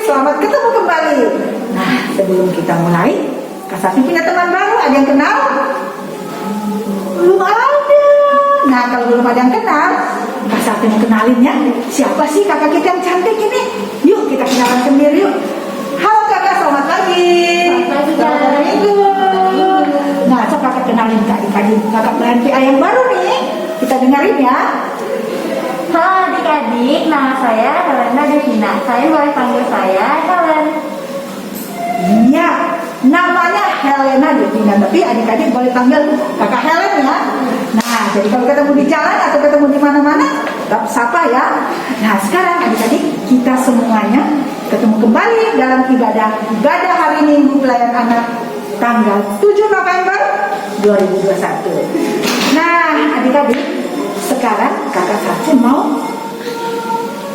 selamat ketemu kembali. Nah, sebelum kita mulai, Kak Sakti punya teman baru, ada yang kenal? Belum ada. Nah, kalau belum ada yang kenal, Kak Sakti mau kenalin ya. Siapa sih kakak kita yang cantik ini? Yuk kita kenalan sendiri yuk. Halo kakak, selamat pagi. Selamat hari Minggu. Nah, coba kakak kenalin adik-adik kakak PLNPA yang baru nih. Kita dengerin ya. Halo adik-adik, nama saya Helena Devina. Saya boleh panggil saya Helen. Iya, namanya Helena Devina, tapi adik-adik boleh panggil kakak Helen ya. Nah, jadi kalau ketemu di jalan atau ketemu di mana-mana, tetap sapa ya. Nah, sekarang adik-adik kita semuanya ketemu kembali dalam ibadah hari Minggu Pelayan Anak tanggal 7 November 2021. Nah, adik-adik, sekarang kakak Sakti mau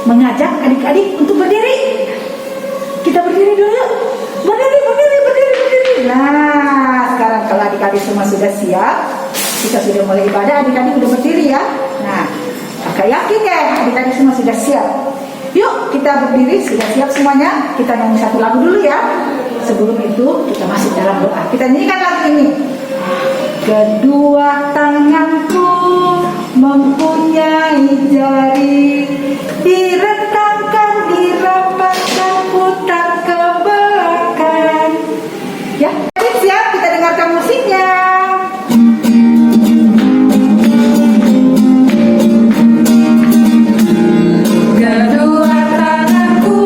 mengajak adik-adik untuk berdiri. Kita berdiri dulu yuk. Berdiri. Nah, sekarang kalau adik-adik semua sudah siap, kita sudah mulai ibadah, adik-adik udah berdiri ya. Nah, kakak yakin ya adik-adik semua sudah siap. Yuk kita berdiri, sudah siap semuanya. Kita nyanyi satu lagu dulu ya. Sebelum itu kita masuk dalam doa. Kita nyanyikan lagu ini. Kedua tanganku mempunyai jari, direntangkan, dirapatkan, putar ke belakang. Ya, siap, kita dengarkan musiknya. Kedua tanganku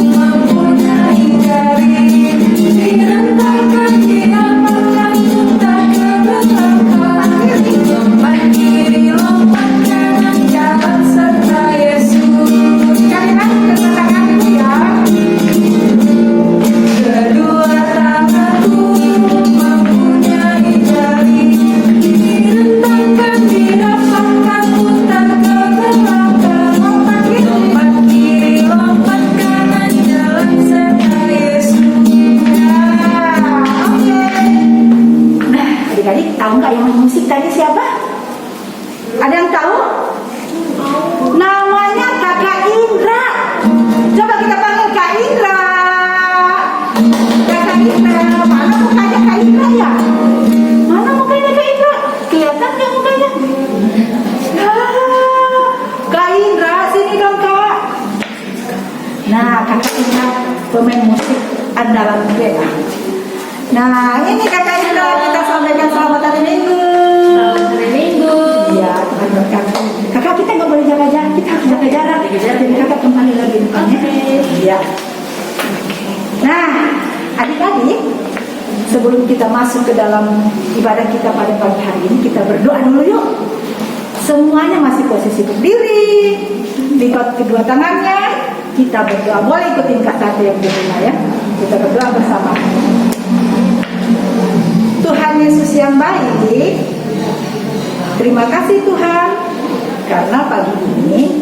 mempunyai jari, direntangkan, dirapatkan, putar ke belakang. Lompat kiri, lompat kanan, jalan serta Yesus. Sekali lagi kedua tanganku ya. Kedua tanganku mempunyai jari, direntangkan, dirapatkan, putar ke belakang. Lompat kiri, lompat kanan, jalan serta Yesus. Nah, adik-adik tahu nggak yang main musik tadi siapa? Ada yang tahu? Namanya Kakak Indra. Coba kita panggil Kak Indra. Kakak Indra, mana mukanya Kak Indra ya? Mana mukanya Kak Indra? Kelihatan nggak mukanya? Kak Indra, sini dong Kak. Nah, Kakak Indra pemain musik andalan PA. Nah, ini Kakak Indra, kita sampaikan selamat hari Minggu. Selamat hari Minggu. Iya, Tuhan berkati. Kakak kita nggak boleh jaga jarak, kita harus jaga jarak. Jadi kakak kembali lagi depannya. Iya. Nah, adik-adik, sebelum kita masuk ke dalam ibadah kita pada pagi hari ini, kita berdoa dulu yuk. Semuanya masih posisi berdiri, lipat kedua tangannya. Kita berdoa, boleh ikutin kata yang di rumah ya. Kita berdoa bersama. Tuhan Yesus yang baik, terima kasih Tuhan, karena pagi ini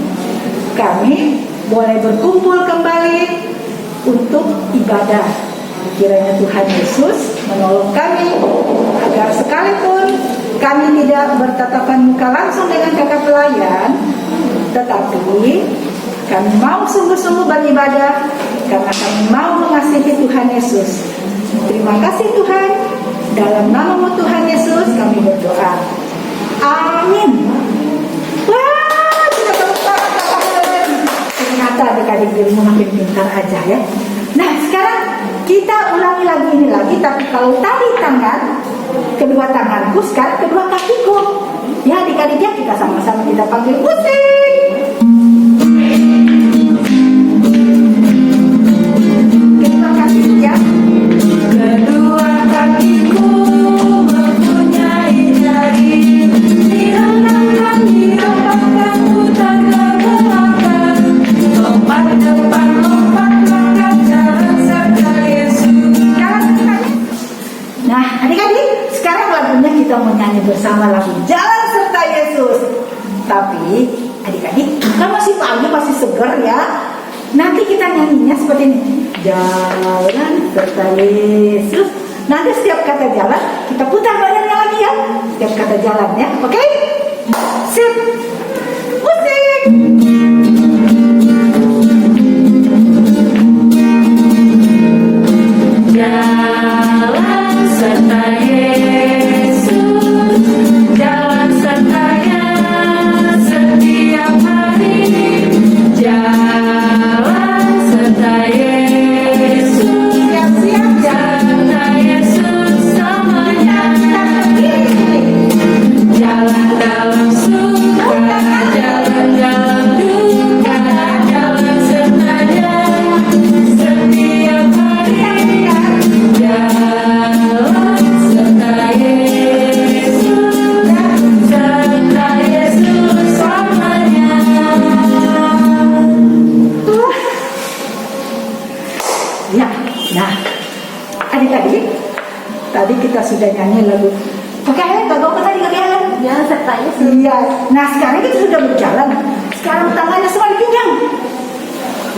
kami boleh berkumpul kembali untuk ibadah. Kiranya Tuhan Yesus menolong kami agar sekalipun kami tidak bertatapan muka langsung dengan kakak pelayan, tetapi kami mau sungguh-sungguh beribadah karena kami mau mengasihi Tuhan Yesus. Terima kasih Tuhan, dalam nama Tuhan Yesus kami berdoa. Amin. Wah, sudah berdoa. Ternyata adik-adik dirimu makin pintar aja ya. Nah, sekarang kita ulangi lagi ini lagi, tapi kalau tadi tangan, kedua tanganku, sekarang kedua kakiku. Ya adik-adik ya, kita sama-sama kita panggil musik. Kedua kakiku ya. Kedua kakiku mempunyai jari, direntangkan, dirapatkan, putar ke belakang. Lompat depan, lompat belakang, jalan serta Yesus. Nah, adik-adik, sekarang lagunya kita mau nyanyi bersama lagu Jalan Serta Yesus. Tapi adik-adik, kan masih pagi, masih segar ya. Nanti kita nyanyinya seperti ini. Jalan serta Yesus. Nanti setiap kata jalan, kita putar badannya lagi ya. Setiap kata jalan ya, oke? Sip. Musik. tadi kita sudah nyanyi lagu. Pakai alat, kagak apa tadi pakai alat? Jangan sertanya Iya. Nah sekarang kita sudah berjalan. Sekarang tangannya semua dipinggang.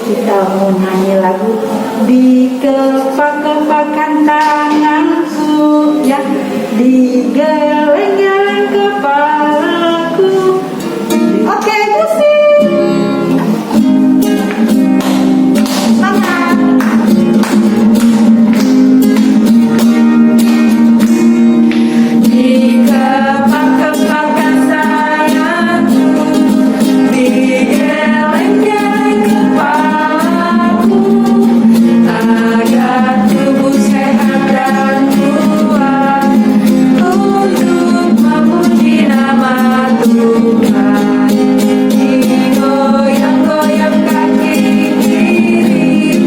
Kita mau nyanyi lagu di kepak-kepakan tanganku, ya, digeleng-geleng kepalaku. Oke, musik. Semangat. Di kepak-kepakan sayangku, digeleng-geleng kepalaku, agar tubuh sehat dan kuat untuk memuji nama Tuhan. Digoyang-goyang kaki kiri,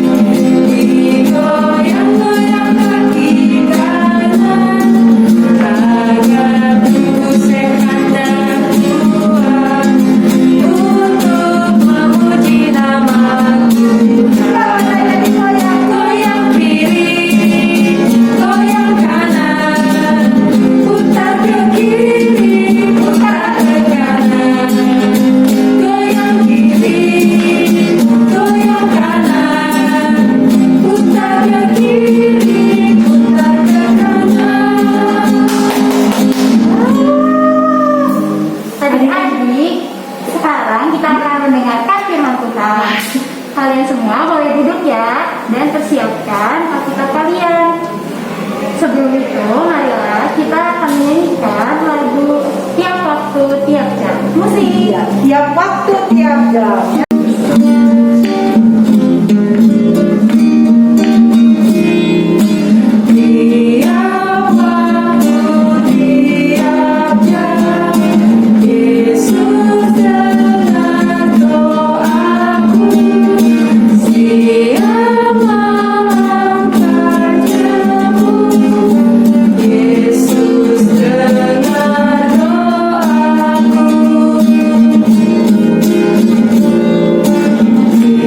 digoyang-goyang kaki kanan, agar tubuh sehat dan kuat untuk memuji nama Tuhan. Goyang kiri, goyang kanan, putar ke kiri, putar ke kanan. Goyang kiri, goyang kanan, putar ke kiri, putar ke kanan. Adik-adik, sekarang kita akan mendengarkan firman Tuhan. Kalian semua boleh duduk ya, dan persiapkan Alkitab kalian. Sebelum itu, marilah kita akan menyanyikan lagu Tiap Waktu Tiap Jam. Musik. Iya, tiap waktu, tiap jam. Tiap waktu, tiap jam, Yesus dengar doaku. Siang malam kerjamu, Yesus dengar doaku.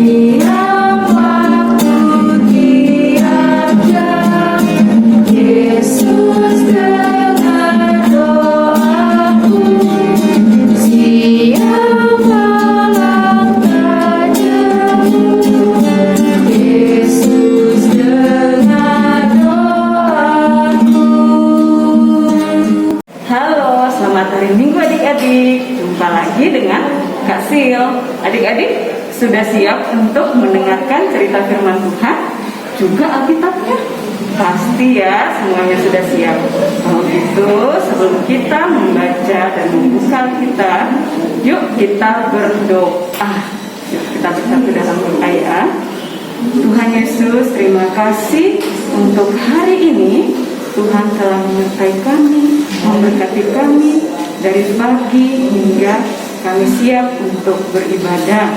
Tiap waktu, tiap jam, Yesus dengar doaku. Siang malam kerjamu, Yesus dengar doaku. Halo, selamat hari Minggu adik-adik. Jumpa lagi dengan Kak Sil. Adik-adik sudah siap untuk mendengarkan cerita firman Tuhan? Juga Alkitabnya? Pasti ya, semuanya sudah siap. Kalau gitu, sebelum kita membaca dan membuka Alkitab, yuk kita berdoa. Yuk kita bersatu dalam doa ya. Tuhan Yesus, terima kasih untuk hari ini. Tuhan telah menyertai kami, memberkati kami dari pagi hingga kami siap untuk beribadah.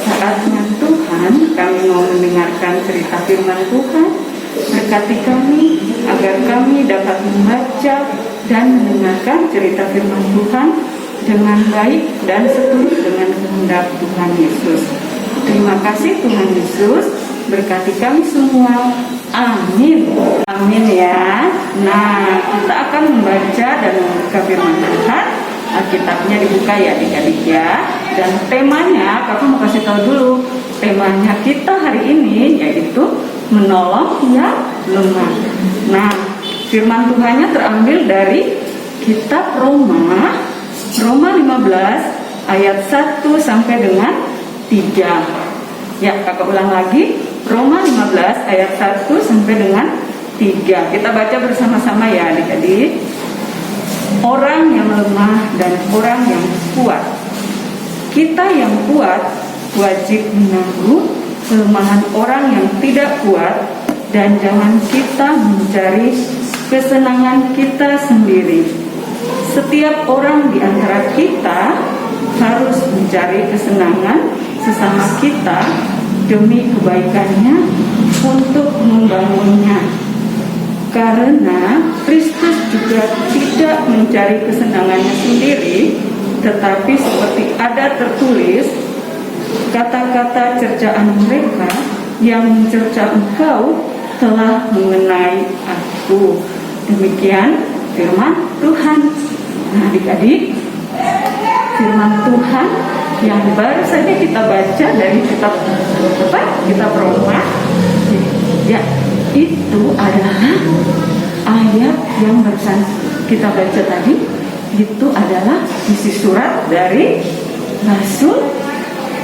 Saatnya Tuhan, kami mau mendengarkan cerita firman Tuhan. Berkati kami agar kami dapat membaca dan mendengarkan cerita firman Tuhan dengan baik dan seturut dengan kehendak Tuhan Yesus. Terima kasih Tuhan Yesus, berkati kami semua. Amin. Amin ya. Nah, kita akan membaca dan membuka firman Tuhan. Alkitabnya dibuka ya adik-adik ya. Dan temanya, kakak mau kasih tahu dulu. Temanya kita hari ini yaitu menolong yang lemah. Nah, firman Tuhannya terambil dari kitab Roma 15 ayat 1 sampai dengan 3. Ya, kakak ulang lagi. Roma 15 ayat 1 sampai dengan 3. Kita baca bersama-sama ya adik-adik. Orang yang lemah dan orang yang kuat. Kita yang kuat wajib menanggung kelemahan orang yang tidak kuat, dan jangan kita mencari kesenangan kita sendiri. Setiap orang di antara kita harus mencari kesenangan sesama kita demi kebaikannya untuk membangunnya. Karena Kristus juga tidak mencari kesenangannya sendiri, tetapi seperti ada tertulis, kata-kata cercaan mereka yang mencerca engkau telah mengenai aku. Demikian firman Tuhan. Nah, adik-adik, firman Tuhan yang baru saja kita baca dari kitab Roma, ya, itu adalah ayat yang barusan kita baca tadi. Itu adalah isi surat dari Rasul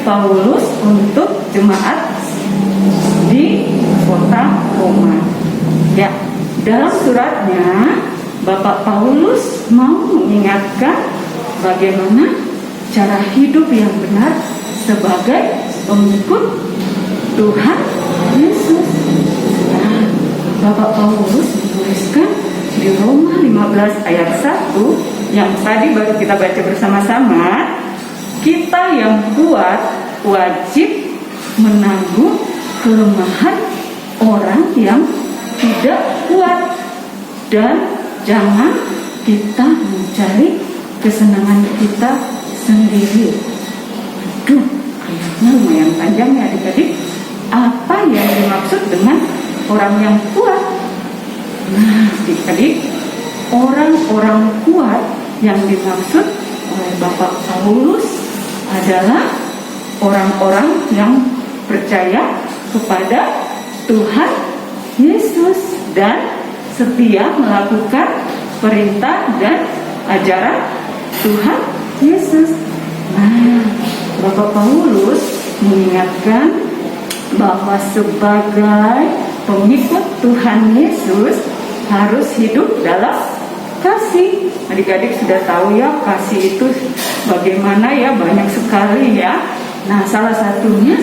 Paulus untuk jemaat di kota Roma. Ya, dalam suratnya Bapak Paulus mau mengingatkan bagaimana cara hidup yang benar sebagai pengikut Tuhan Yesus. Nah, Bapak Paulus menuliskan di Roma 15 ayat 1 yang tadi baru kita baca bersama-sama, kita yang kuat wajib menanggung kelemahan orang yang tidak kuat, dan jangan kita mencari kesenangan kita sendiri. Aduh, ayatnya lumayan panjang ya adik-adik. Apa yang dimaksud dengan orang yang kuat? Nah, adik-adik, orang-orang kuat yang dimaksud oleh Bapak Paulus adalah orang-orang yang percaya kepada Tuhan Yesus dan setia melakukan perintah dan ajaran Tuhan Yesus. Nah, Bapak Paulus mengingatkan bahwa sebagai pengikut Tuhan Yesus harus hidup dalam kasih. Adik-adik sudah tahu ya, kasih itu bagaimana ya, banyak sekali ya. Nah, salah satunya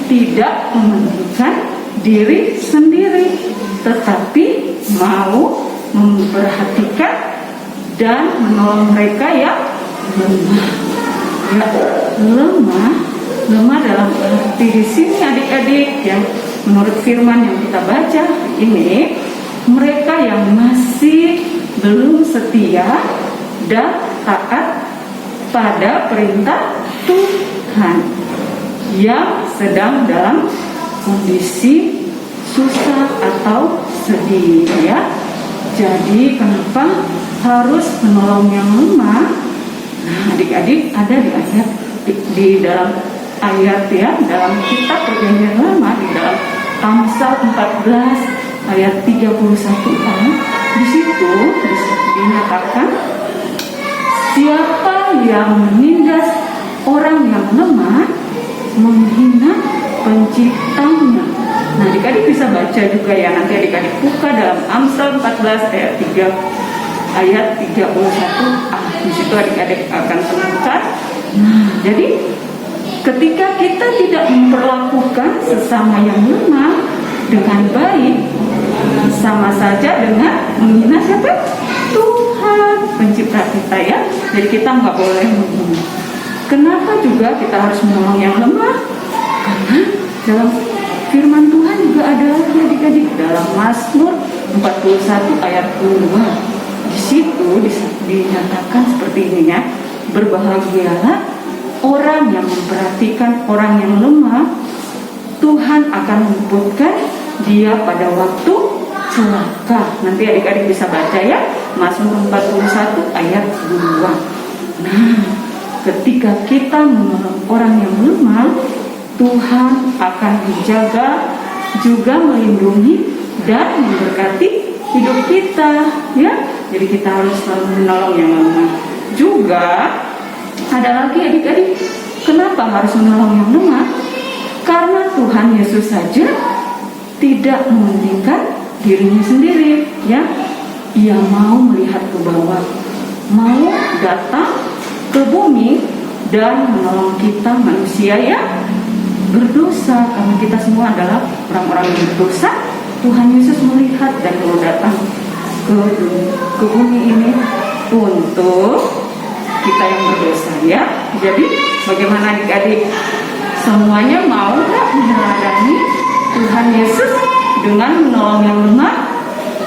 tidak mementingkan diri sendiri, tetapi mau memperhatikan dan menolong mereka yang lemah. Ya, lemah dalam arti di sini adik-adik yang menurut firman yang kita baca ini, mereka yang masih belum setia dan taat pada perintah Tuhan, yang sedang dalam kondisi susah atau sedih ya. Jadi kenapa harus menolong yang lemah? Nah, adik-adik, ada di dalam ayat ya, dalam kitab Perjanjian Lama, di dalam Amsal 14 ayat 31a, di situ dinyatakan, siapa yang menindas orang yang lemah menghina penciptanya. Nah, adik-adik bisa baca juga ya, nanti adik-adik buka dalam Amsal 14 ayat 31a. Di situ adik-adik akan temukan. Nah, jadi ketika kita tidak memperlakukan sesama yang lemah dengan baik, sama saja dengan menghina siapa? Tuhan pencipta kita ya. Jadi kita nggak boleh menghina. Kenapa juga kita harus menolong yang lemah? Karena dalam firman Tuhan juga ada lagi adik-adik, dalam Mazmur 41 ayat 2. Di situ dinyatakan seperti ini ya, berbahagialah orang yang memperhatikan orang yang lemah, Tuhan akan meluputkan dia pada waktu celaka. Nanti adik-adik bisa baca ya, Mazmur 41 ayat 2. Nah, ketika kita menolong orang yang lemah, Tuhan akan menjaga, juga melindungi dan memberkati hidup kita ya. Jadi kita harus selalu menolong yang lemah. Juga ada lagi adik-adik, kenapa harus menolong yang lemah? Karena Tuhan Yesus saja tidak mementingkan dirinya sendiri ya. Ia mau melihat ke bawah, mau datang ke bumi dan menolong kita manusia yang berdosa. Karena kita semua adalah orang-orang yang berdosa, Tuhan Yesus melihat dan mau datang ke bumi ini untuk kita yang berdosa ya. Jadi bagaimana adik-adik, semuanya mau nggak meneladani Tuhan Yesus dengan menolong yang lemah?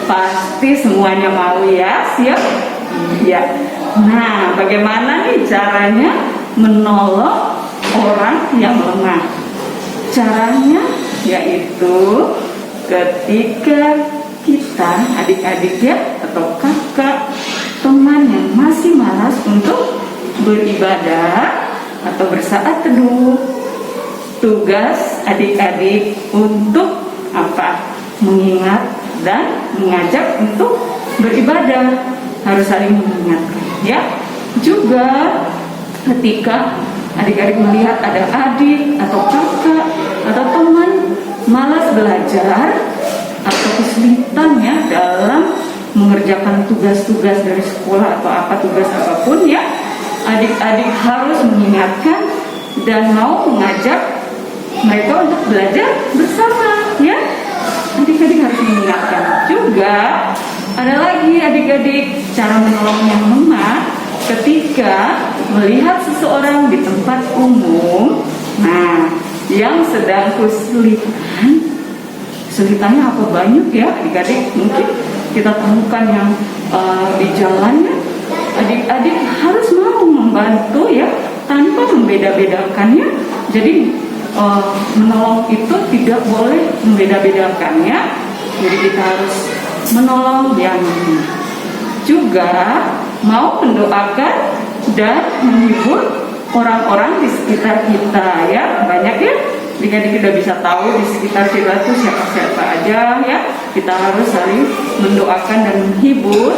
Pasti semuanya mau ya, siap? Ya. Nah, bagaimana nih caranya menolong orang yang lemah? Caranya yaitu ketika kita kita, adik-adik ya, atau kakak, teman yang masih malas untuk beribadah atau bersaat teduh, tugas adik-adik untuk apa? Mengingat dan mengajak untuk beribadah, harus saling mengingatkan ya. Juga ketika adik-adik melihat ada adik atau kakak atau teman malas belajar atau kesulitan ya dalam mengerjakan tugas-tugas dari sekolah atau apa tugas apapun ya, adik-adik harus mengingatkan dan mau mengajak mereka untuk belajar bersama ya. Adik-adik harus mengingatkan. Juga ada lagi adik-adik cara menolong yang lemah ketika melihat seseorang di tempat umum, nah yang sedang kesulitannya apa banyak ya adik-adik, mungkin kita temukan yang di jalannya, adik-adik harus mau membantu ya tanpa membeda-bedakannya. Jadi menolong itu tidak boleh membeda-bedakannya, jadi kita harus menolong yang juga mau mendoakan dan menghibur orang-orang di sekitar kita ya. Banyak ya, adik-adik sudah bisa tahu di sekitar kita itu siapa-siapa aja ya. Kita harus saling mendoakan dan menghibur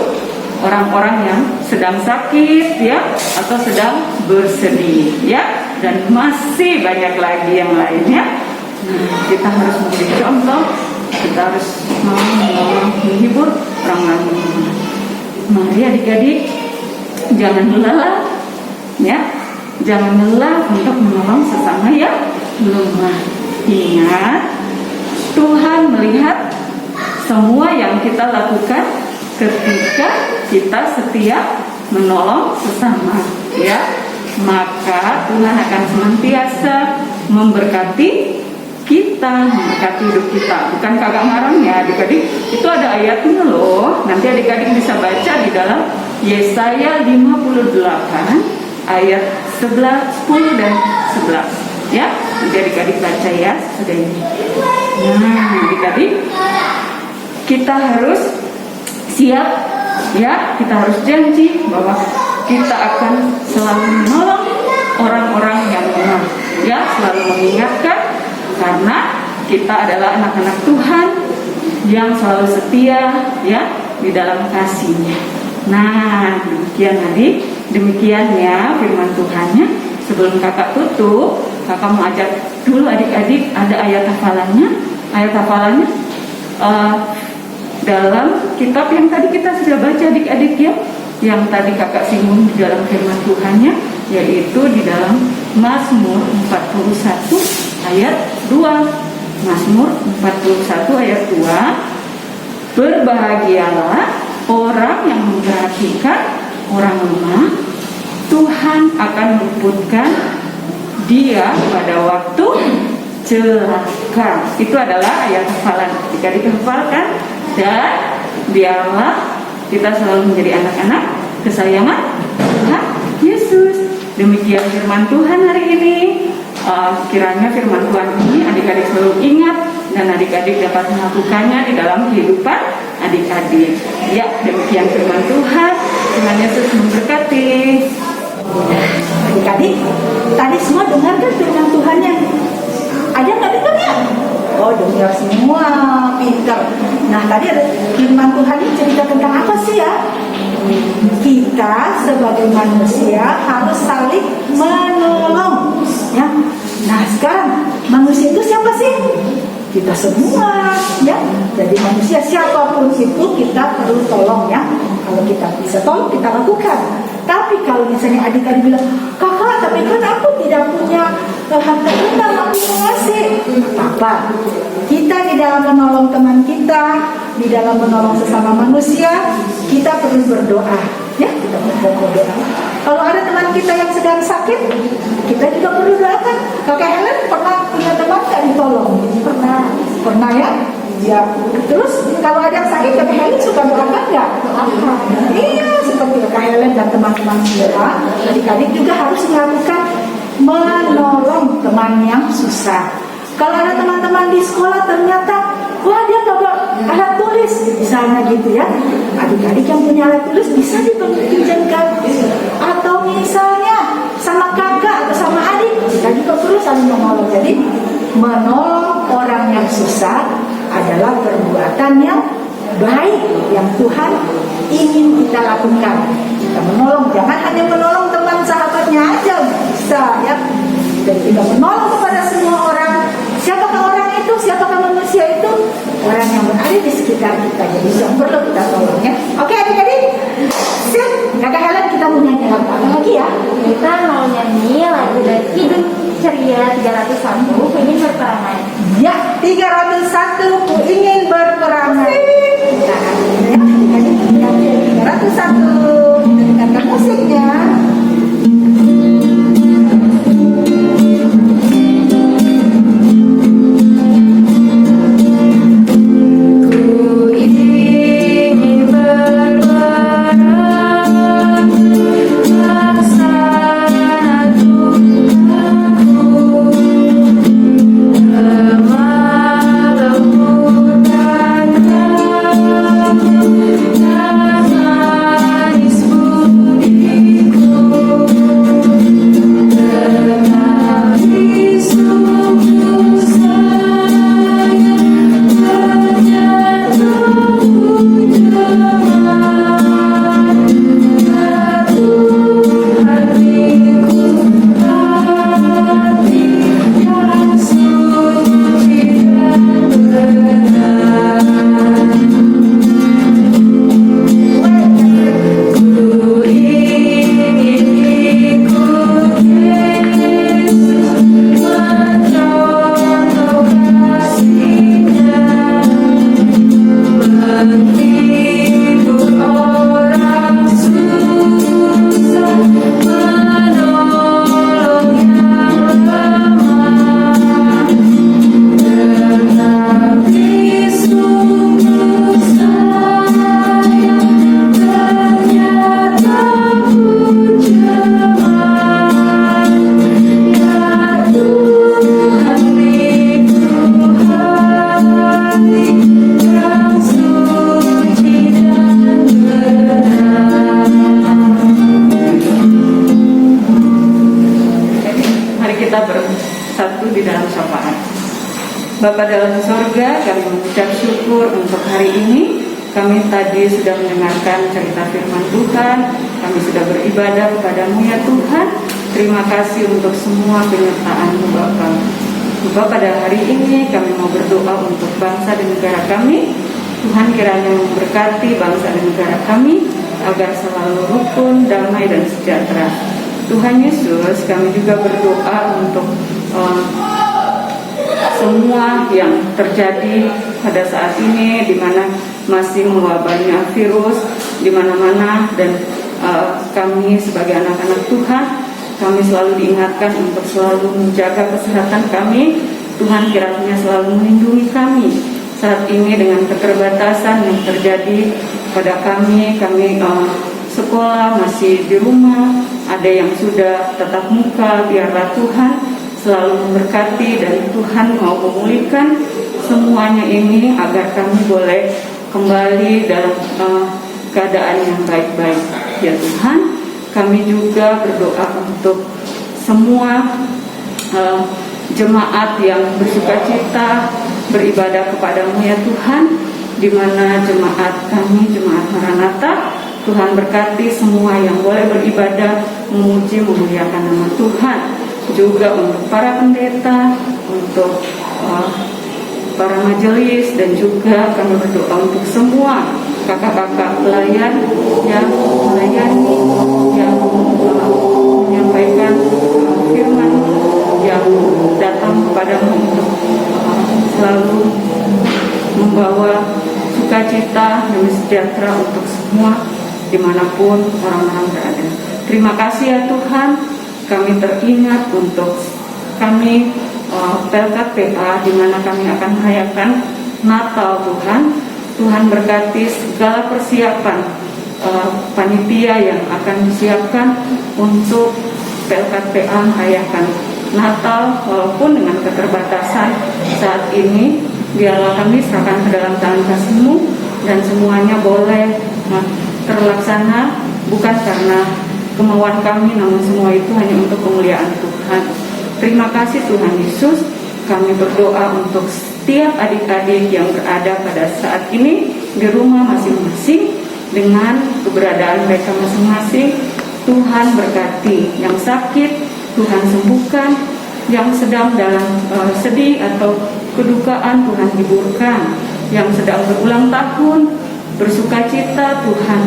orang-orang yang sedang sakit ya, atau sedang bersedih ya, dan masih banyak lagi yang lainnya. Kita harus memberi contoh, kita harus mau menolong, menghibur orang lain. Mari adik-adik jangan lelah ya, jangan lelah untuk menolong sesama yang lemah. Ingat, Tuhan melihat semua yang kita lakukan ketika kita setia menolong sesama ya, maka Tuhan akan senantiasa memberkati kita, memberkati hidup kita. Bukan kagak ngarang ya adik-adik, itu ada ayatnya loh. Nanti adik-adik bisa baca di dalam Yesaya 58 ayat 10 dan 11 ya. Nanti adik-adik baca ya sudah ini. Nah adik-adik, kita harus siap ya, kita harus janji bahwa kita akan selalu menolong orang-orang yang lemah ya, selalu mengingatkan, karena kita adalah anak-anak Tuhan yang selalu setia ya di dalam kasih-Nya. Nah demikian tadi, demikian ya firman Tuhannya. Sebelum kakak tutup, kakak mau ajak dulu adik-adik, ada ayat hafalannya. Ayat hafalannya dalam kitab yang tadi kita sudah baca adik-adik ya, yang tadi kakak singgung di dalam firman Tuhannya, yaitu di dalam Mazmur 41 ayat 2. Mazmur 41 ayat 2. Berbahagialah orang yang memperhatikan orang lemah, Tuhan akan meluputkan dia pada waktu celaka. Itu adalah ayat hafalan. Jika dihafalkan, dan biarlah kita selalu menjadi anak-anak kesayangan Tuhan Yesus. Demikian firman Tuhan hari ini. Kiranya firman Tuhan ini adik-adik selalu ingat dan adik-adik dapat melakukannya di dalam kehidupan adik-adik. Ya, demikian firman Tuhan. Tuhan Yesus memberkati. Adik-adik, tadi semua dengarkan firman Tuhannya? Ada nggak dengarnya? Oh, dengar semua, pintar. Nah, tadi ada firman Tuhan ini cerita tentang apa sih ya? Kita sebagai manusia harus saling menolong ya. Nah, sekarang manusia itu siapa sih? Kita semua ya. Jadi manusia siapapun itu kita perlu tolong ya. Kalau kita bisa tolong, kita lakukan. Tapi kalau misalnya adik-adik bilang, kakak, tapi kan aku tidak punya harta benda, aku mau ngasih, apa? Kita di dalam menolong teman kita, di dalam menolong sesama manusia, kita perlu berdoa, ya, kita perlu berdoa. Kalau ada teman kita yang sedang sakit, kita juga perlu doakan. Kakak Helen pernah punya teman tak ditolong? Pernah ya? Ya. Terus kalau ada yang sakit, Kakak Helen suka doakan nggak? Iya, seperti Kakak Helen dan teman-teman semua, adik-adik juga harus melakukan menolong teman yang susah. Kalau ada teman-teman di sekolah ternyata, wah dia nggak alat tulis, misalnya gitu ya. Adik-adik yang punya alat tulis bisa dipinjamkan, atau misalnya sama kakak atau sama adik, kita juga perlu saling menolong. Jadi menolong orang yang susah adalah perbuatan yang baik yang Tuhan ingin kita lakukan. Kita menolong, jangan hanya menolong teman sahabatnya aja bisa ya, dan kita menolong kepada semua orang. Siapakah orang itu? Siapakah manusia itu? Orang yang berada di sekitar kita. Jadi yang perlu kita tolong ya. Oke adik-adik, siap. Kakak Helen, kita mau nyanyi lagu apa lagi ya? Kita mau nyanyi lagu dari Kidung Ceria 301, Ku Ingin Berperangai. Ya, 301 Ku Ingin Berperangai. Kita nyanyi ya, adik-adik. 301. Dengarkan musiknya. Bapa dalam sorga, kami mengucap syukur untuk hari ini. Kami tadi sudah mendengarkan cerita firman Tuhan. Kami sudah beribadah kepada-Mu ya Tuhan. Terima kasih untuk semua penyertaan-Mu Bapa. Bapa, pada hari ini kami mau berdoa untuk bangsa dan negara kami. Tuhan kiranya memberkati bangsa dan negara kami agar selalu rukun, damai dan sejahtera. Tuhan Yesus, kami juga berdoa untuk semua yang terjadi pada saat ini, di mana masih mewabahnya virus di mana-mana, dan kami sebagai anak-anak Tuhan, kami selalu diingatkan untuk selalu menjaga kesehatan kami. Tuhan kiranya selalu melindungi kami saat ini dengan keterbatasan yang terjadi pada kami. Sekolah masih di rumah, ada yang sudah tatap muka. Biarlah Tuhan selalu memberkati dan Tuhan mau memulihkan semuanya ini agar kami boleh kembali dalam keadaan yang baik-baik. Ya Tuhan, kami juga berdoa untuk semua jemaat yang bersukacita beribadah kepada-Mu ya Tuhan, di mana jemaat kami, jemaat Maranatha, Tuhan berkati semua yang boleh beribadah, memuji, memuliakan nama Tuhan. Juga untuk para pendeta, untuk para majelis, dan juga kami berdoa untuk semua kakak-kakak pelayan yang melayani, yang menyampaikan firman, yang datang kepada-Mu untuk selalu membawa sukacita dan sejahtera untuk semua dimanapun orang-orang berada. Terima kasih ya Tuhan, kami teringat untuk kami Pelkat PA, di mana kami akan merayakan Natal Tuhan. Tuhan berkati segala persiapan panitia yang akan disiapkan untuk Pelkat PA merayakan Natal, walaupun dengan keterbatasan saat ini. Biarlah kami serahkan ke dalam tangan kasih-Mu. dan semuanya boleh terlaksana bukan karena kemauan kami, namun semua itu hanya untuk kemuliaan Tuhan. Terima kasih Tuhan Yesus. Kami berdoa untuk setiap adik-adik yang berada pada saat ini di rumah masing-masing dengan keberadaan mereka masing-masing. Tuhan berkati yang sakit, Tuhan sembuhkan, yang sedang dalam sedih atau kedukaan Tuhan hiburkan, yang sedang berulang tahun bersukacita Tuhan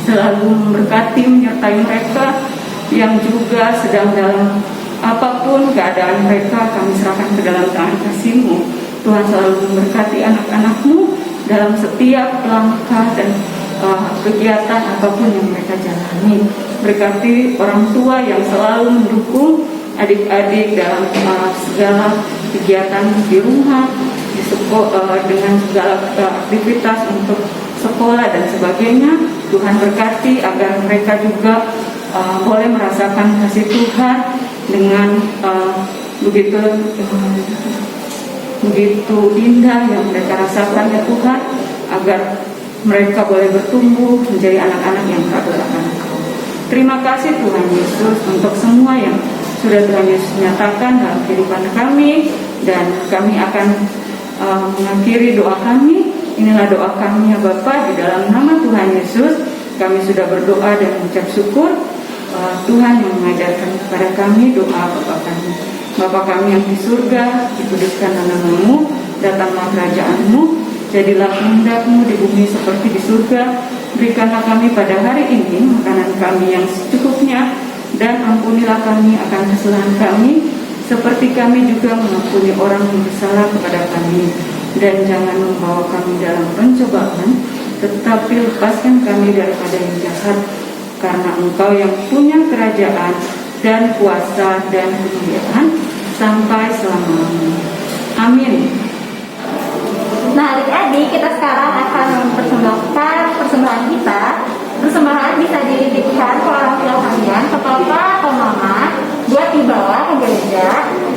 selalu memberkati menyertai mereka, yang juga sedang dalam apapun keadaan mereka kami serahkan ke dalam tangan kasih-Mu. Tuhan selalu memberkati anak-anak-Mu dalam setiap langkah dan kegiatan apapun yang mereka jalani. Berkati orang tua yang selalu mendukung adik-adik dalam segala kegiatan di rumah, di sekolah, dengan segala aktivitas untuk sekolah dan sebagainya. Tuhan berkati agar mereka juga boleh merasakan kasih Tuhan dengan begitu indah yang mereka rasakan ya Tuhan, agar mereka boleh bertumbuh menjadi anak-anak yang berbakat Engkau. Terima kasih Tuhan Yesus untuk semua yang sudah Tuhan Yesus nyatakan dalam kehidupan kami, dan kami akan mengakhiri doa kami. Inilah doa kami ya Bapa, di dalam nama Tuhan Yesus kami sudah berdoa dan mengucap syukur. Tuhan yang mengajarkan kepada kami doa Bapa kami. Bapa kami yang di surga, dikuduskanlah nama-Mu, datanglah kerajaan-Mu, jadilah kehendak-Mu di bumi seperti di surga. Berikanlah kami pada hari ini makanan kami yang secukupnya, dan ampunilah kami akan kesalahan kami, seperti kami juga mengampuni orang yang bersalah kepada kami. Dan jangan membawa kami dalam pencobaan, tetapi lepaskan kami daripada yang jahat, karena Engkau yang punya kerajaan dan kuasa dan kemuliaan sampai selama-lamanya. Amin. Nah adik-adik, kita sekarang akan mempersembahkan persembahan kita. Persembahan bisa dititipkan ke orang tua kalian, ke papa atau mama, buat dibawa ke gereja,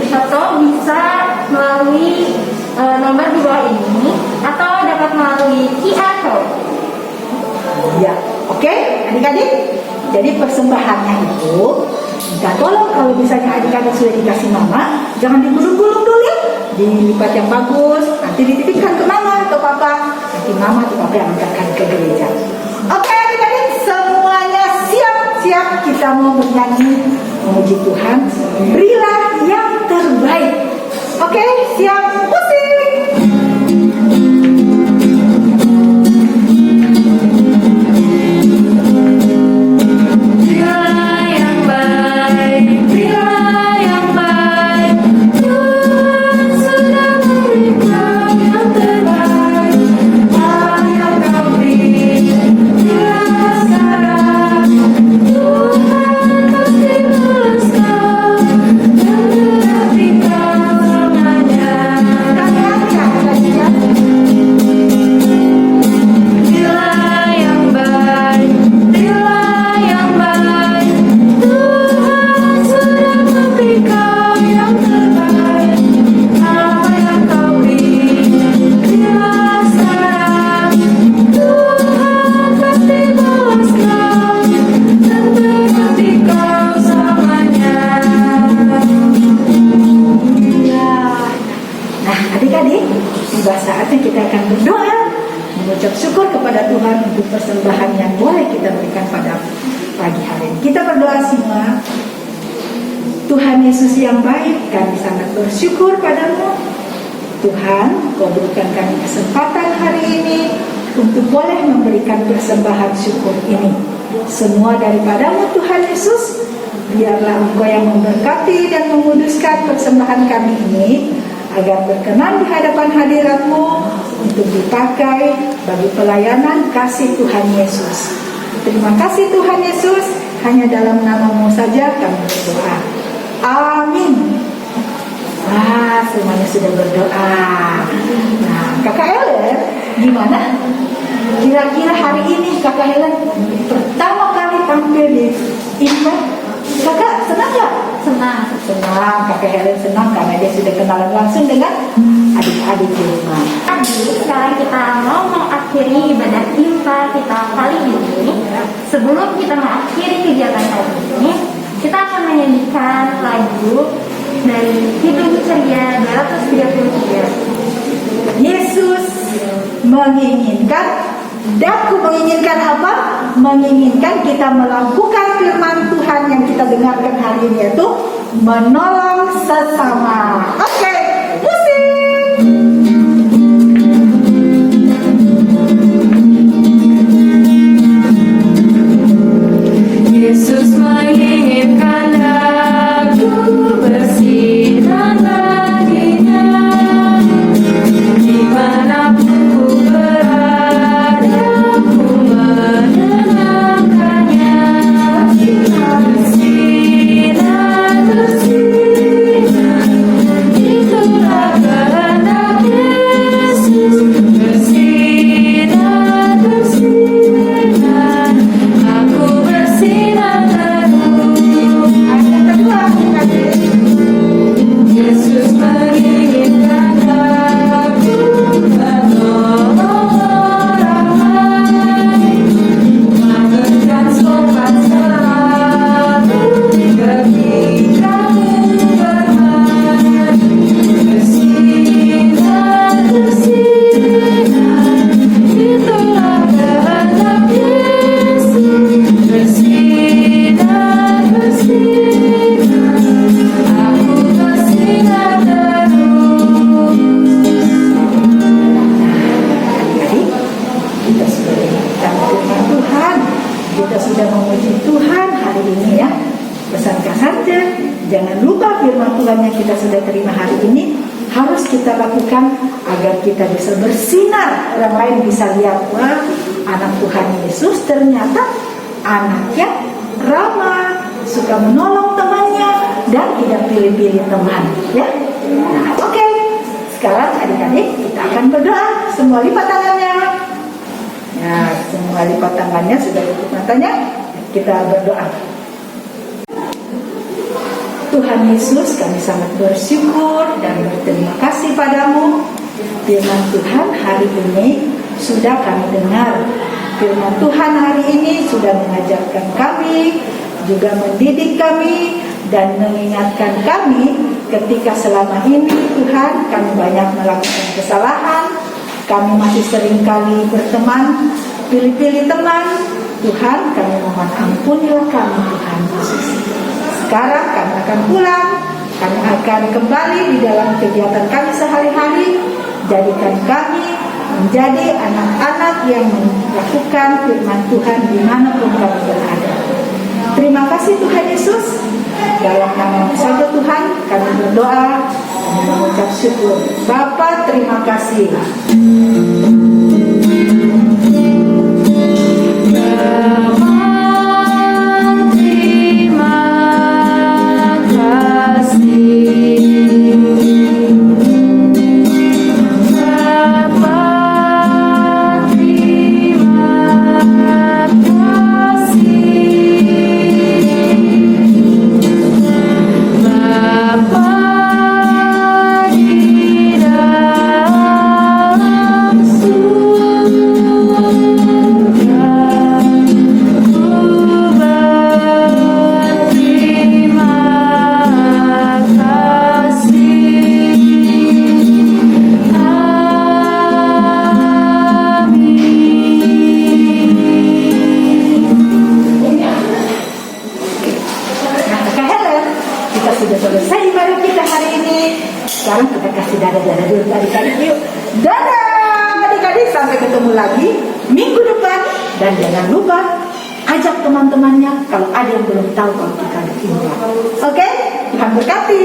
atau bisa melalui nomor di bawah ini, atau dapat melalui QR code. Ya, oke, adik-adik. Jadi persembahannya itu, minta tolong kalau misalnya adik-adik sudah dikasih mama, jangan digulung-gulung dulu ya, dilipat yang bagus, nanti dititipkan ke mama atau papa, nanti mama atau papa yang antarkan ke gereja. Oke adik-adik, semuanya siap-siap, kita mau bernyanyi memuji Tuhan, berilah yang terbaik. Oke, siap, musik. Tiba saatnya kita akan berdoa, mengucap syukur kepada Tuhan untuk persembahan yang boleh kita berikan pada pagi hari ini. Kita berdoa semua. Tuhan Yesus yang baik, kami sangat bersyukur padamu. Tuhan, Kau berikan kami kesempatan hari ini untuk boleh memberikan persembahan syukur ini. Semua daripadamu Tuhan Yesus. Biarlah Engkau yang memberkati dan menguduskan persembahan kami ini, agar berkenan di hadapan hadirat-Mu untuk dipakai bagi pelayanan kasih Tuhan Yesus. Terima kasih Tuhan Yesus, hanya dalam nama-Mu saja kami berdoa. Amin. Semuanya sudah berdoa. Nah, Kakak Helen, gimana? Kira-kira hari ini Kakak Helen pertama kali tampil di event. Kakak senang gak? Senang. Kakak Helen senang karena dia sudah kenalan langsung dengan adik-adik di rumah. Sekarang kita mau mengakhiri mengakhiri ibadah Impa kita kali ini, sebelum kita mengakhiri kegiatan kali ini, kita akan menyanyikan lagu dari Hidup Ceria 233. Yesus menginginkan, daku menginginkan apa? Menginginkan kita melakukan firman Tuhan yang kita dengarkan hari ini, yaitu menolong sesama. Oke, musik. Yesus menginginkan aku bersinar baginya, dimanapun ku berada, ku menenangkannya. Bersinar, bersinar, itulah kehendak Yesus. Bersinar, bersinar, aku bersinar terus. Yang kedua, adik-adik. Yesus menginginkan aku menolong orang lain, memberikan sopan selalu ketika bermain. Bersinar, bersinar, itulah kehendak Yesus. Bersinar, bersinar, aku bersinar terus. Adik-adik, kita sudah mendengarkan firman Tuhan, kita sudah memuji Tuhan hari ini ya. Pesankan saja, jangan lupa firman Tuhan yang kita sudah terima hari ini harus kita lakukan agar kita bisa bersinar. Orang lain bisa lihat, wah, anak Tuhan Yesus ternyata anak yang ramah, suka menolong temannya, dan tidak pilih-pilih teman ya. Nah, oke. Sekarang adik-adik kita akan berdoa. Semua lipat tangannya. Ya, semua lipat tangannya, sudah tutup matanya. Kita berdoa. Tuhan Yesus, kami sangat bersyukur dan berterima kasih padamu. Firman Tuhan hari ini sudah kami dengar. Firman Tuhan hari ini sudah mengajarkan kami, juga mendidik kami, dan mengingatkan kami ketika selama ini Tuhan kami banyak melakukan kesalahan. Kami masih seringkali berteman, pilih-pilih teman. Tuhan, kami mohon ampunilah kami Tuhan Yesus. Sekarang kami akan pulang, kami akan kembali di dalam kegiatan kami sehari-hari. Jadikan kami menjadi anak-anak yang melakukan firman Tuhan dimanapun kami berada. Terima kasih Tuhan Yesus. Dalam nama saja Tuhan kami berdoa, kami mengucap syukur. Bapa, terima kasih. Sekarang kita kasih dadah-dadah dulu adik-adik yuk. Dadah adik-adik, sampai ketemu lagi minggu depan. Dan jangan lupa ajak teman-temannya kalau ada yang belum tahu kalau kita ada Impa. Oke? Tuhan berkati.